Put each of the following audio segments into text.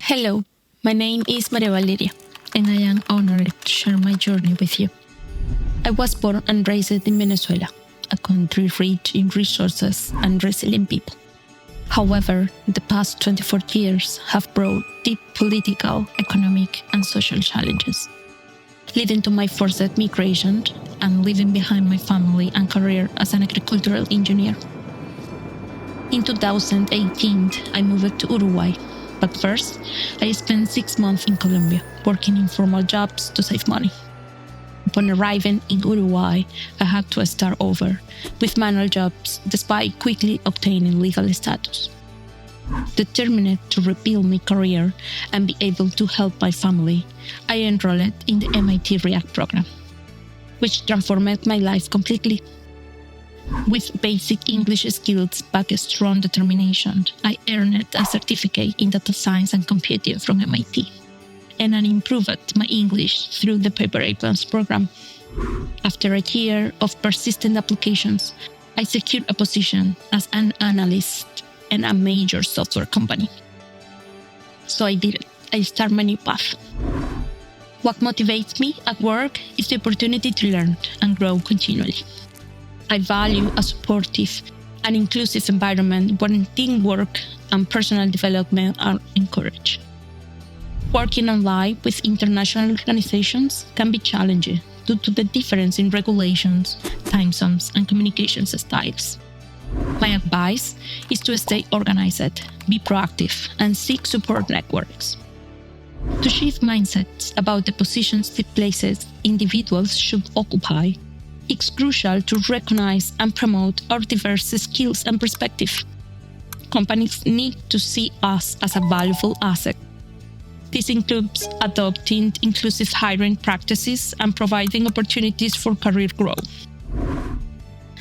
Hello, my name is Maria Valeria, and I am honored to share my journey with you. I was born and raised in Venezuela, a country rich in resources and resilient people. However, the past 24 years have brought deep political, economic, and social challenges, leading to my forced migration and leaving behind my family and career as an agricultural engineer. In 2018, I moved to Uruguay, but first, I spent 6 months in Colombia, working in formal jobs to save money. Upon arriving in Uruguay, I had to start over with manual jobs despite quickly obtaining legal status. Determined to rebuild my career and be able to help my family, I enrolled in the MIT React program, which transformed my life completely. With basic English skills backed strong determination, I earned a certificate in data science and computing from MIT, and I improved my English through the Paper A+ program. After a year of persistent applications, I secured a position as an analyst in a major software company. So I did it. I started my new path. What motivates me at work is the opportunity to learn and grow continually. I value a supportive and inclusive environment where teamwork and personal development are encouraged. Working online with international organizations can be challenging due to the difference in regulations, time zones, and communications styles. My advice is to stay organized, be proactive, and seek support networks. To shift mindsets about the positions and places individuals should occupy, it's crucial to recognize and promote our diverse skills and perspectives. Companies need to see us as a valuable asset. This includes adopting inclusive hiring practices and providing opportunities for career growth.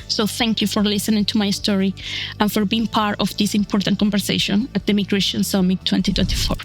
So thank you for listening to my story and for being part of this important conversation at the Migration Summit 2024.